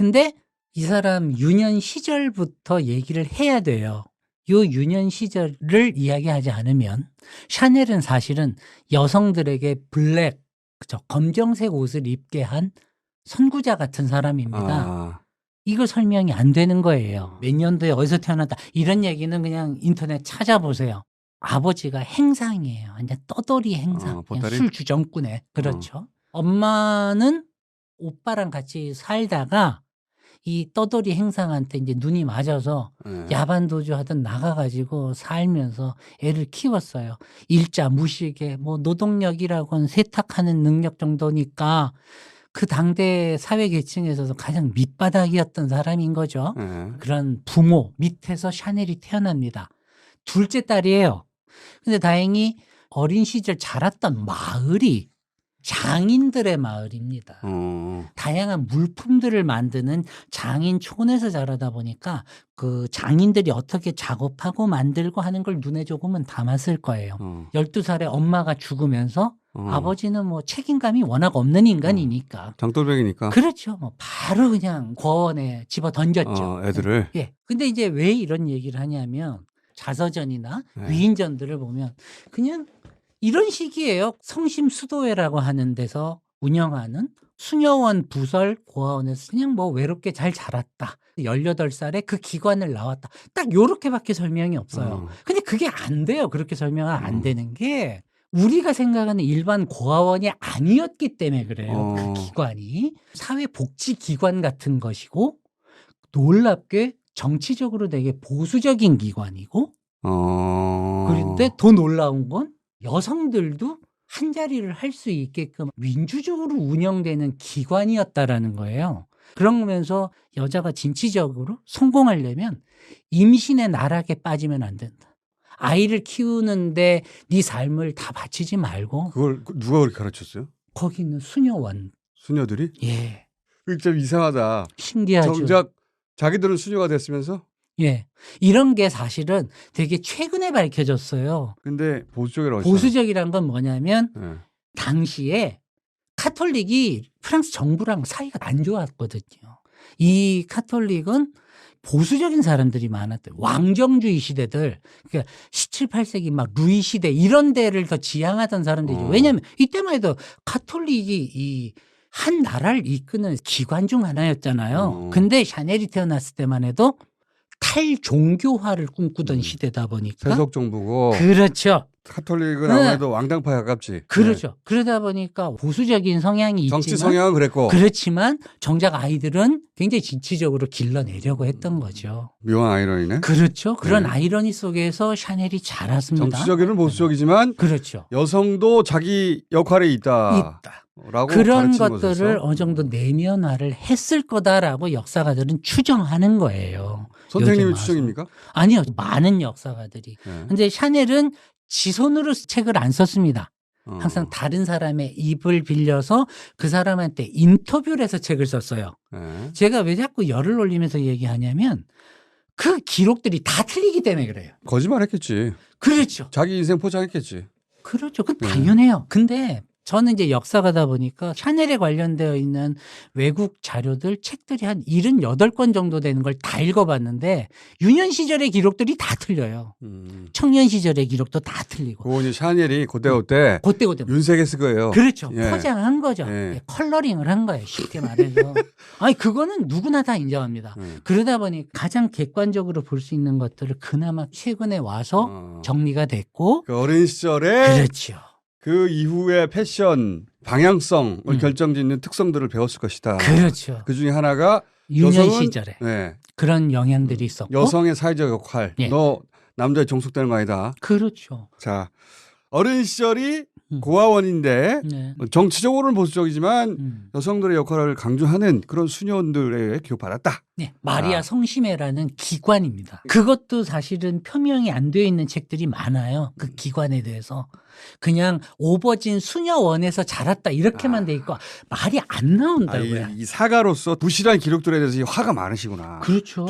근데 이 사람 유년 시절부터 얘기를 해야 돼요. 요 유년 시절을 이야기하지 않으면 샤넬은 사실은 여성들에게 블랙, 그죠? 검정색 옷을 입게 한 선구자 같은 사람입니다. 아, 이거 설명이 안 되는 거예요. 몇 년도에 어디서 태어났다. 이런 얘기는 그냥 인터넷 찾아보세요. 아버지가 행상이에요. 완전 떠돌이 행상. 그냥 보따리? 술 주정꾼에. 그렇죠. 엄마는 오빠랑 같이 살다가 이 떠돌이 행상한테 이제 눈이 맞아서 네. 야반도주 하던 나가가지고 살면서 애를 키웠어요. 일자 무식에 뭐 노동력이라고는 세탁하는 능력 정도니까 그 당대 사회 계층에서도 가장 밑바닥이었던 사람인 거죠. 네. 그런 부모 밑에서 샤넬이 태어납니다. 둘째 딸이에요. 근데 다행히 어린 시절 자랐던 마을이 장인들의 마을입니다. 다양한 물품들을 만드는 장인촌에서 자라다 보니까 그 장인들이 어떻게 작업하고 만들고 하는 걸 눈에 조금은 담았을 거예요. 12살에 엄마가 죽으면서 아버지는 뭐 책임감이 워낙 없는 인간이니까. 장돌백이니까. 그렇죠. 뭐 바로 그냥 고원에 집어 던졌죠. 애들을. 예. 근데 이제 왜 이런 얘기를 하냐면 자서전이나 네. 위인전들을 보면 그냥 이런 식이에요. 성심수도회라고 하는 데서 운영하는 수녀원 부설 고아원에서 그냥 뭐 외롭게 잘 자랐다. 18살에 그 기관을 나왔다. 딱 요렇게밖에 설명이 없어요. 근데 그게 안 돼요. 그렇게 설명은 안 되는 게 우리가 생각하는 일반 고아원이 아니었기 때문에 그래요. 그 기관이 사회복지기관 같은 것이고 놀랍게 정치적으로 되게 보수적인 기관이고 그런데 더 놀라운 건 여성들도 한 자리를 할 수 있게끔 민주적으로 운영되는 기관이었다라는 거예요. 그러면서 여자가 진취적으로 성공하려면 임신의 나락에 빠지면 안 된다. 아이를 키우는데 네 삶을 다 바치지 말고. 그걸 누가 그렇게 가르쳤어요? 거기 있는 수녀원. 수녀들이? 예. 좀 이상하다. 신기하죠. 정작 자기들은 수녀가 됐으면서? 예. 이런 게 사실은 되게 최근에 밝혀졌어요. 근데 보수적이라고 보수적이란 건 뭐냐면 네. 당시에 카톨릭이 프랑스 정부랑 사이가 안 좋았거든요. 이 카톨릭은 보수적인 사람들이 많았대요. 왕정주의 시대들, 그러니까 17, 18세기 막 루이 시대 이런 데를 더 지향하던 사람들이죠. 왜냐하면 이때만 해도 카톨릭이 이 한 나라를 이끄는 기관 중 하나였잖아요. 근데 샤넬이 태어났을 때만 해도 탈종교화를 꿈꾸던 시대다 보니까. 세속 정부고. 그렇죠. 카톨릭은 아무래도 왕당파에 가깝지. 그렇죠. 네. 그러다 보니까 보수적인 성향이 정치 있지만 성향은 그랬고. 그렇지만 정작 아이들은 굉장히 진취적으로 길러내려고 했던 거죠. 묘한 아이러니네. 그렇죠. 그런 아이러니 속에서 샤넬이 자랐습니다. 정치적으로는 보수적이지만 그렇죠. 여성도 자기 역할이 있다. 라고 그런 것들을 것에서. 어느 정도 내면화를 했을 거다라고 역사가들은 추정하는 거예요. 선생님의 추정입니까? 아니요. 많은 역사가들이. 그런데 샤넬은 지 손으로 책을 안 썼습니다. 항상 다른 사람의 입을 빌려서 그 사람한테 인터뷰를 해서 책을 썼어요. 제가 왜 자꾸 열을 올리면서 얘기하냐면 그 기록들이 다 틀리기 때문에 그래요. 거짓말했겠지. 그렇죠. 자기 인생 포장했겠지. 그렇죠. 그건 당연해요. 근데 저는 이제 역사가다 보니까 샤넬에 관련되어 있는 외국 자료들, 책들이 한 78권 정도 되는 걸 다 읽어봤는데 유년 시절의 기록들이 다 틀려요. 청년 시절의 기록도 다 틀리고. 그거 이제 샤넬이 그때 윤색에 쓴 거예요. 그렇죠. 예. 포장한 거죠. 예. 컬러링을 한 거예요. 쉽게 말해서. 아니 그거는 누구나 다 인정합니다. 그러다 보니 가장 객관적으로 볼 수 있는 것들을 그나마 최근에 와서 정리가 됐고. 그 어린 시절에 그렇죠. 그 이후의 패션 방향성을 결정짓는 특성들을 배웠을 것이다. 그렇죠. 그 중에 하나가 유년 시절에 네. 그런 영향들이 있었고 여성의 사회적 역할. 예. 너 남자에 종속되는 거 아니다. 그렇죠. 자, 어린 시절이 고아원인데 네. 정치적으로는 보수적이지만 여성들의 역할을 강조하는 그런 수녀원들에 교육받았다. 네, 마리아 성심회라는 기관입니다. 그것도 사실은 표명이 안 되어 있는 책들이 많아요. 그 기관에 대해서. 그냥 오버진 수녀원에서 자랐다 이렇게만 돼 있고 말이 안 나온다고요. 이 사가로서 부실한 기록들에 대해서 화가 많으시구나. 그렇죠.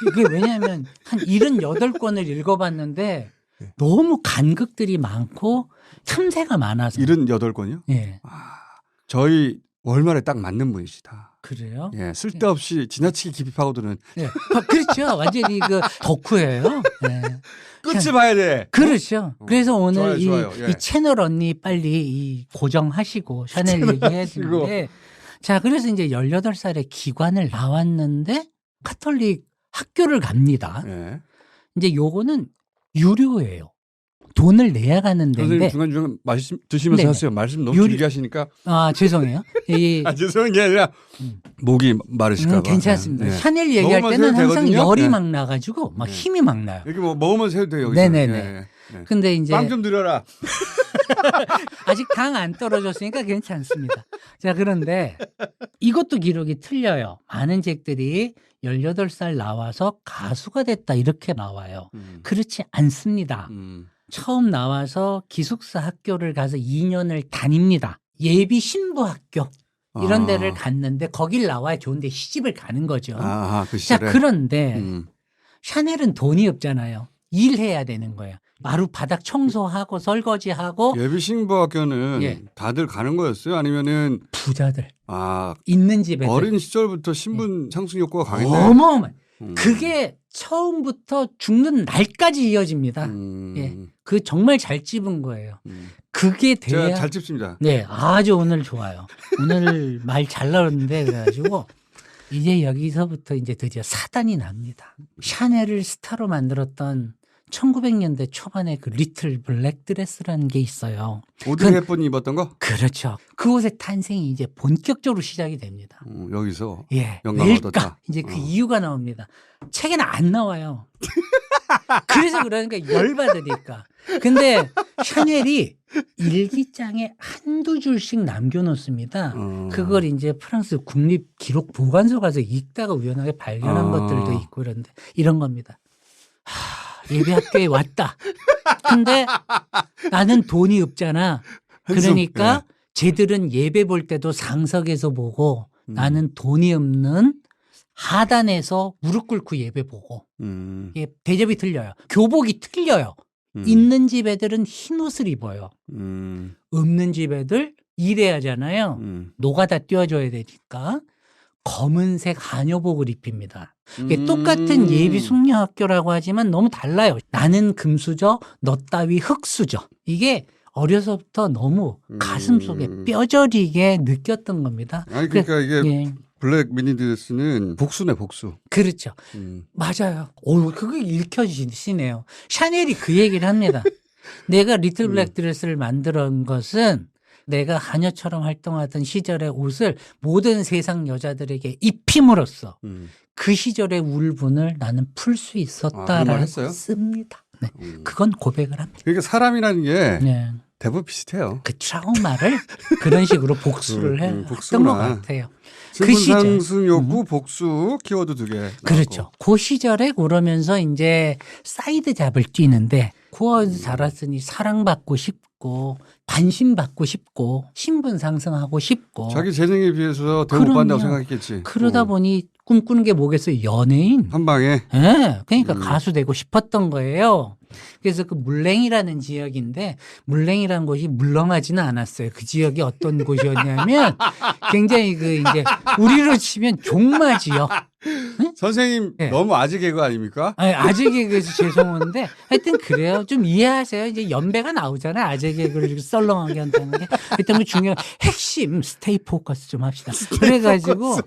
이게 왜냐하면 한 78권을 읽어봤는데 너무 간극들이 많고 틈새가 많아서. 78권이요? 예. 저희 월말에 딱 맞는 분이시다. 그래요? 예, 쓸데없이 지나치게 깊이 파고드는 네. 그렇죠. 완전히 그 덕후예요. 네. 끝을 봐야 돼. 그렇죠. 그래서 오늘 좋아요. 예. 이 채널 언니 빨리 이 고정하시고 샤넬 얘기해야 되는데 자, 그래서 이제 18살에 기관을 나왔는데 카톨릭 학교를 갑니다. 예. 이제 요거는 유료예요. 돈을 내야 가는 선생님 데인데. 중간중간 말씀 드시면서 네네. 하세요. 말씀 너무 유리- 길게 하시니까. 아, 죄송해요. 죄송한 게 아니라 목이 마르실까 봐. 괜찮습니다. 예. 샤넬 얘기할 먹으면 때는 해도 항상 되거든요? 열이 네. 막 나가지고 막 네. 힘이 막 나요. 여기 뭐 먹으면서 해도 돼요. 네네네. 예. 근데 이제 빵 좀 드려라. 아직 당 안 떨어졌으니까 괜찮습니다. 자, 그런데 이것도 기록이 틀려요. 많은 책들이 18살 나와서 가수가 됐다 이렇게 나와요. 그렇지 않습니다. 처음 나와서 기숙사 학교를 가서 2년을 다닙니다. 예비 신부 학교 이런 데를 갔는데 거길 나와야 좋은데 시집을 가는 거죠. 그 자, 시절에. 그런데 샤넬은 돈이 없잖아요. 일해야 되는 거예요. 마루 바닥 청소하고 설거지하고 예비 신부학교는 예. 다들 가는 거였어요? 아니면은 부자들 있는 집에 어린 시절부터 신분 상승 욕구가 강했네. 어마어마. 그게 처음부터 죽는 날까지 이어집니다. 예. 그 정말 잘 찝은 거예요. 그게 돼야 제가 잘 찝습니다. 네, 아주 오늘 좋아요. 오늘 말 잘 나오는데 그래가지고 이제 여기서부터 이제 드디어 사단이 납니다. 샤넬을 스타로 만들었던 1900년대 초반에 그 리틀 블랙 드레스라는 게 있어요. 오드리 헵번이 입었던 거? 그렇죠. 그 옷의 탄생이 이제 본격적으로 시작이 됩니다. 여기서 예, 영감을 왜일까? 얻었다. 이제 그 이유가 나옵니다. 책에는 안 나와요. 그래서 그러니까 열받으니까. 근데 샤넬이 일기장에 한두 줄씩 남겨놓습니다. 그걸 이제 프랑스 국립기록보관소 가서 읽다가 우연하게 발견한 것들도 있고 그런데 이런 겁니다. 예배 학교에 왔다. 근데 나는 돈이 없잖아. 그러니까 쟤들은 예배 볼 때도 상석에서 보고 나는 돈이 없는 하단에서 무릎 꿇고 예배 보고. 예, 대접이 틀려요. 교복이 틀려요. 있는 집 애들은 흰 옷을 입어요. 없는 집 애들 일해야 하잖아요. 노가다 띄워줘야 되니까 검은색 한여복을 입힙니다. 이게 똑같은 예비 숙녀학교라고 하지만 너무 달라요. 나는 금수저, 너 따위 흙수저. 이게 어려서부터 너무 가슴 속에 뼈저리게 느꼈던 겁니다. 아니 그러니까 이게 예. 블랙 미니드레스는 복수네 복수. 그렇죠. 맞아요. 오, 그거 읽혀지시네요. 샤넬이 그 얘기를 합니다. 내가 리틀 블랙 드레스를 만든 것은 내가 하녀처럼 활동하던 시절의 옷을 모든 세상 여자들에게 입힘으로써 그 시절의 울분을 나는 풀 수 그런 말 있었다라고 했어요? 씁니다. 네. 그건 고백을 합니다. 그러니까 사람이라는 게 네. 대부분 비슷해요. 그 트라우마를 그런 식으로 복수를 했던 복수구나. 것 같아요. 신분 시절. 상승 욕구 복수 키워드 2개. 그렇죠. 그 시절에 그러면서 이제 사이드 잡을 뛰는데 구워서 자랐으니 사랑받고 싶고 관심받고 싶고 신분 상승하고 싶고 자기 재능에 비해서 대우 못 그럼요. 받는다고 생각했겠지. 그러다 보니 꿈꾸는 게 뭐겠어요? 연예인. 한 방에. 예. 그러니까 가수 되고 싶었던 거예요. 그래서 그 물냉이라는 지역인데 물냉이라는 곳이 물렁하지는 않았어요. 그 지역이 어떤 곳이었냐면 굉장히 그 이제 우리로 치면 종마 지역. 선생님 네. 너무 아재 개그 아닙니까? 아니, 아재 개그에서 죄송한데 하여튼 그래요. 좀 이해하세요. 이제 연배가 나오잖아요. 아재 개그를 이렇게 썰렁하게 한다는 게. 하여튼 그 중요한 핵심 스테이 포커스 좀 합시다. 그래가지고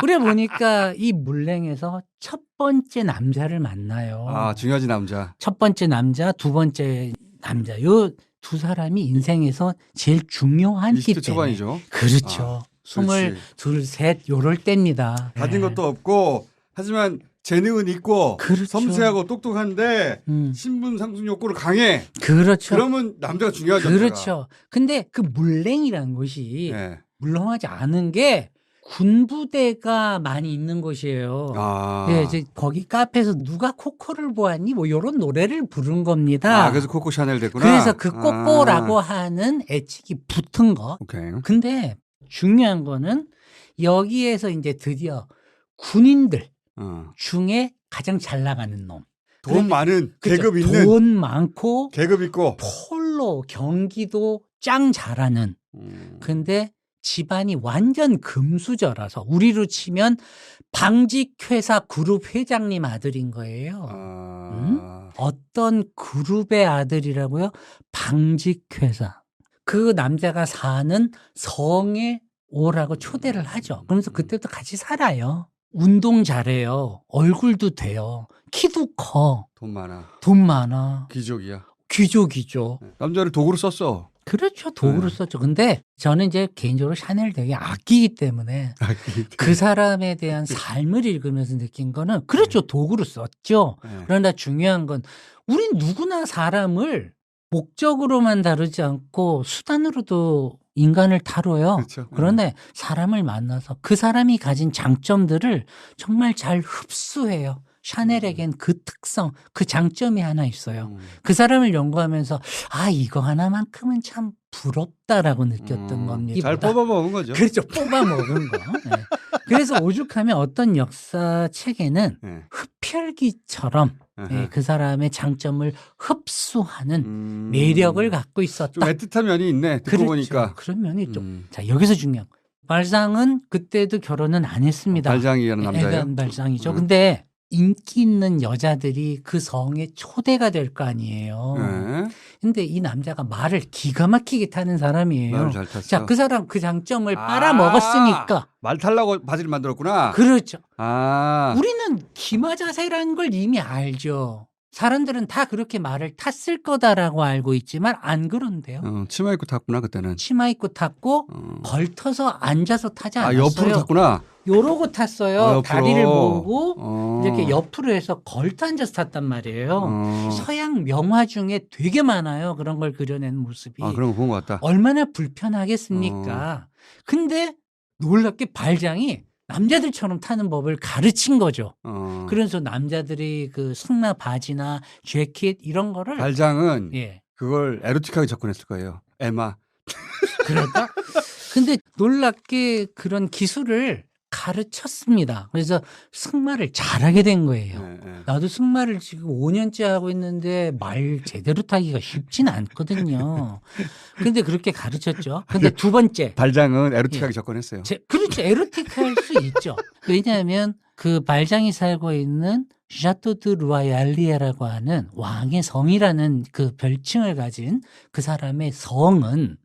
그래 보니까 이 물냉에서 첫 번째 남자를 만나요. 아 중요하지 남자. 첫 번째 남자, 두 번째 남자. 요 두 사람이 인생에서 제일 중요한 20대 기 때문에. 초반이죠. 그렇죠. 그렇지. 22, 셋 요럴 때입니다. 가진 네. 것도 없고 하지만 재능은 있고 그렇죠. 섬세하고 똑똑한데 신분 상승 욕구를 강해. 그렇죠. 그러면 남자가 중요하죠. 그렇죠. 근데 그 물냉이라는 곳이 네. 물렁하지 않은 게 군부대가 많이 있는 곳이에요. 아. 네, 이제 거기 카페에서 누가 코코를 보았니? 뭐 이런 노래를 부른 겁니다. 그래서 코코 샤넬 됐구나. 그래서 그 꼬꼬라고 하는 애칭이 붙은 거. 오케이. 근데 중요한 거는 여기에서 이제 드디어 군인들 중에 가장 잘 나가는 놈. 돈 많은 그렇죠. 계급 있는 돈 많고 계급 있고. 폴로 경기도 짱 잘하는. 근데 집안이 완전 금수저라서 우리로 치면 방직회사 그룹 회장님 아들인 거예요. 어떤 그룹의 아들이라고요? 방직회사. 그 남자가 사는 성에 오라고 초대를 하죠. 그러면서 그때부터 같이 살아요. 운동 잘해요. 얼굴도 돼요. 키도 커. 돈 많아. 귀족이야. 귀족이죠. 남자를 도구로 썼어. 그렇죠. 도구로 썼죠. 근데 저는 이제 개인적으로 샤넬 되게 아끼기 때문에 그 사람에 대한 삶을 읽으면서 느낀 거는 그렇죠. 도구로 썼죠. 그러나 중요한 건 우린 누구나 사람을 목적으로만 다루지 않고 수단으로도 인간을 다뤄요. 그렇죠. 그런데 사람을 만나서 그 사람이 가진 장점들을 정말 잘 흡수해요. 샤넬에겐 그 특성, 그 장점이 하나 있어요. 그 사람을 연구하면서 아 이거 하나만큼은 참 부럽다라고 느꼈던 겁니다. 잘 뽑아먹은 거죠. 그렇죠. 뽑아먹은 거. 네. 그래서 오죽하면 어떤 역사책에는 흡혈귀처럼 그 사람의 장점을 흡수하는 매력을 갖고 있었다. 좀 애틋한 면이 있네. 듣고 그렇죠. 보니까. 그런 면이 좀. 자 여기서 중요한 거. 발상은 그때도 결혼은 안 했습니다. 발장이라는 남자예요. 에간 발상이죠. 근데 인기 있는 여자들이 그 성에 초대가 될 거 아니에요. 근데 이 남자가 말을 기가 막히게 타는 사람이에요. 말을 잘 탔어. 자, 그 사람 그 장점을 빨아먹었으니까. 말 타려고 바지를 만들었구나. 그렇죠. 아. 우리는 기마자세라는 걸 이미 알죠. 사람들은 다 그렇게 말을 탔을 거다라고 알고 있지만 안 그런데요. 치마 입고 탔구나 그때는. 치마 입고 탔고 걸터서 앉아서 타지 않았어요. 옆으로 탔구나. 요러고 탔어요. 옆으로. 다리를 모으고 이렇게 옆으로 해서 걸터 앉아서 탔단 말이에요. 서양 명화 중에 되게 많아요. 그런 걸 그려낸 모습이. 그런 거 본 것 같다. 얼마나 불편하겠습니까. 근데 놀랍게 발장이 남자들처럼 타는 법을 가르친 거죠. 그래서 남자들이 그 승마 바지나 재킷 이런 거를 발장은 그걸 에로틱하게 접근했을 거예요. 에마. 그럴까? 근데 놀랍게 그런 기술을 가르쳤습니다. 그래서 승마를 잘하게 된 거예요. 나도 승마를 지금 5년째 하고 있는데 말 제대로 타기가 쉽진 않거든요. 근데 그렇게 가르쳤죠. 근데 두 번째. 발장은 에로틱하게 접근했어요. 그렇죠. 에로틱할 수 있죠. 왜냐하면 그 발장이 살고 있는 샤토 드 루아얄리에라고 하는 왕의 성이라는 그 별칭을 가진 그 사람의 성은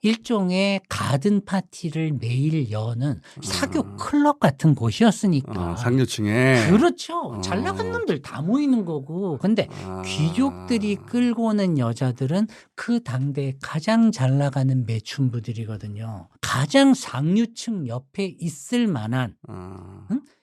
일종의 가든 파티를 매일 여는 사교 클럽 같은 곳이었으니까. 상류층에. 그렇죠. 잘 나간 놈들 다 모이는 거고. 근데 귀족들이 끌고 오는 여자들은 그 당대에 가장 잘 나가는 매춘부들이거든요. 가장 상류층 옆에 있을 만한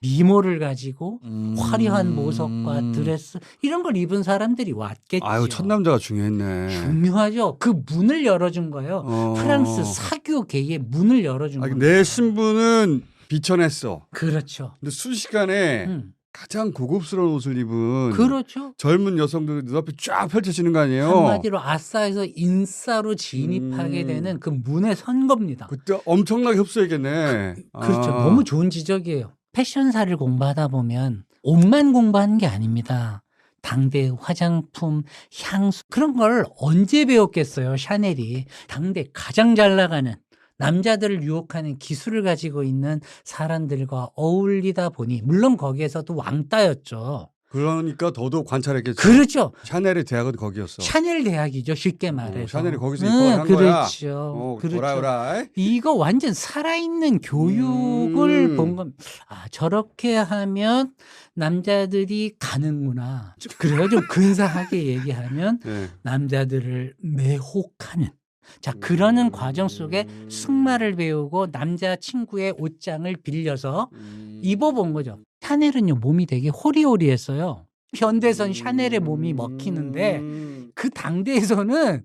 미모를 가지고 화려한 보석과 드레스 이런 걸 입은 사람들이 왔겠죠. 아유, 첫 남자가 중요했네. 중요하죠. 그 문을 열어준 거예요. 프랑스 사교계의 문을 열어준 거예요. 내 신분은 비천했어. 그렇죠. 근데 순식간에 가장 고급스러운 옷을 입은 그렇죠. 젊은 여성들 눈앞에 쫙 펼쳐지는 거 아니에요. 한마디로 아싸에서 인싸로 진입하게 되는 그 문에 선 겁니다. 그때 엄청나게 흡수했겠네. 그렇죠. 너무 좋은 지적이에요. 패션사를 공부하다 보면 옷만 공부하는 게 아닙니다. 당대 화장품, 향수 그런 걸 언제 배웠겠어요. 샤넬이. 당대 가장 잘 나가는 남자들을 유혹하는 기술을 가지고 있는 사람들과 어울리다 보니 물론 거기에서도 왕따였죠. 그러니까 더더욱 관찰했겠죠. 그렇죠. 샤넬의 대학은 거기였어. 샤넬 대학이죠. 쉽게 말해서. 샤넬이 거기서 입학을 한 그렇죠. 거야. 그렇죠. 오라오라. 이거 완전 살아있는 교육을 본 겁니다. 저렇게 하면 남자들이 가는구나. 그래요. 좀 근사하게 얘기하면 남자들을 매혹하는. 자, 그러는 과정 속에 승마를 배우고 남자친구의 옷장을 빌려서 입어본 거죠. 샤넬은요, 몸이 되게 호리호리했어요. 현대선 샤넬의 몸이 먹히는데 그 당대에서는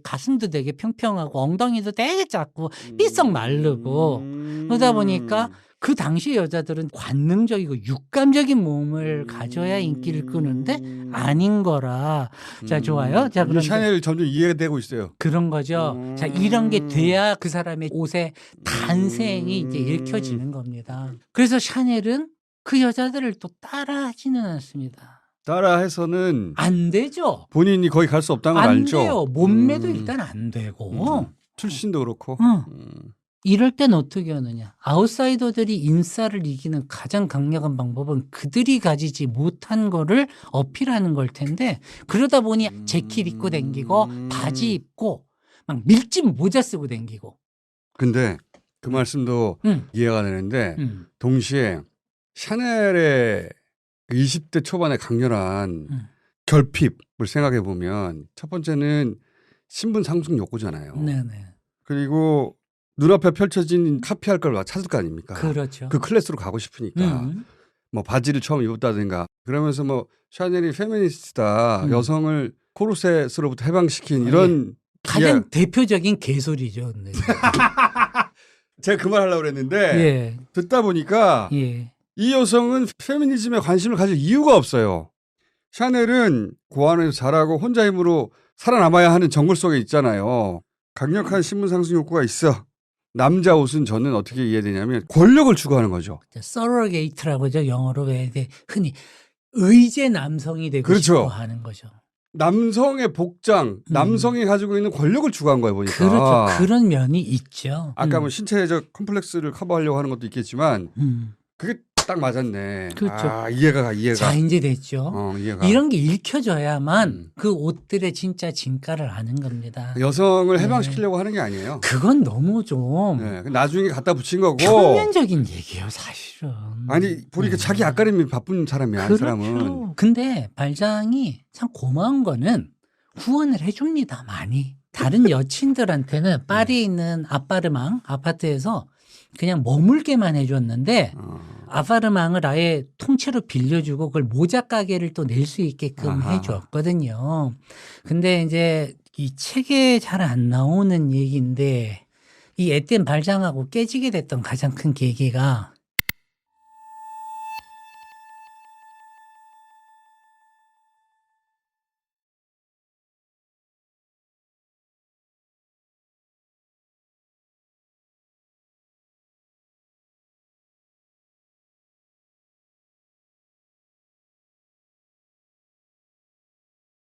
가슴도 되게 평평하고 엉덩이도 되게 작고 삐썩 마르고 그러다 보니까 그 당시 여자들은 관능적이고 육감적인 몸을 가져야 인기를 끄는데 아닌 거라. 자, 좋아요. 자, 그럼 샤넬 점점 이해가 되고 있어요. 그런 거죠. 자, 이런 게 돼야 그 사람의 옷의 탄생이 이제 읽혀지는 겁니다. 그래서 샤넬은 그 여자들을 또 따라하지는 않습니다. 따라해서는 안 되죠. 본인이 거기 갈 수 없다는 걸 안 알죠. 돼요. 몸매도 일단 안 되고. 출신도 그렇고. 이럴 땐 어떻게 하느냐. 아웃사이더들이 인싸를 이기는 가장 강력한 방법은 그들이 가지지 못한 거를 어필하는 걸 텐데 그러다 보니 재킷 입고 댕기고 바지 입고 막 밀짚 모자 쓰고 댕기고. 근데 그 말씀도 이해가 되는데 동시에 샤넬의 20대 초반에 강렬한 결핍을 생각해 보면 첫 번째는 신분 상승 욕구잖아요. 네네. 그리고 눈앞에 펼쳐진 카피할 걸 찾을 거 아닙니까? 그렇죠. 그 클래스로 가고 싶으니까. 뭐 바지를 처음 입었다든가 그러면서 뭐 샤넬이 페미니스트다. 여성을 코르셋으로부터 해방시킨 이런 가장 대표적인 개소리죠. 네. 제가 그 말 하려고 그랬는데 예. 듣다 보니까 예. 이 여성은 페미니즘에 관심을 가질 이유가 없어요. 샤넬은 고안에서 잘하고 혼자 힘으로 살아남아야 하는 정글 속에 있잖아요. 강력한 신분 상승 욕구가 있어. 남자 옷은 저는 어떻게 이해되냐면 권력을 추구하는 거죠. 서러게이트라고 하죠. 영어로 왜 흔히 의제 남성이 되고 그렇죠. 싶어 하는 거죠. 남성의 복장, 남성이 가지고 있는 권력을 추구한 거예요, 보니까. 그렇죠. 그런 면이 있죠. 아까 뭐 신체적 컴플렉스를 커버하려고 하는 것도 있겠지만 그게 딱 맞았네. 그렇죠. 아, 이해가. 자, 이제 됐죠. 이해가. 이런 게 읽혀져야만 그 옷들의 진짜 진가를 아는 겁니다. 여성을 해방시키려고 하는 게 아니에요. 그건 너무 좀 네, 나중에 갖다 붙인 거고. 평면적인 얘기예요, 사실은. 아니, 보니까 자기 앞가림이 바쁜 사람이야, 이 사람은. 그렇죠. 근데 발장이 참 고마운 거는 후원을 해줍니다, 많이. 다른 여친들한테는 파리에 있는 아파르망 아파트에서 그냥 머물게만 해줬는데 아파르망을 아예 통째로 빌려주고 그걸 모자 가게를 또 낼 수 있게끔 해줬거든요. 근데 이제 이 책에 잘 안 나오는 얘기인데 이 에덴 발장하고 깨지게 됐던 가장 큰 계기가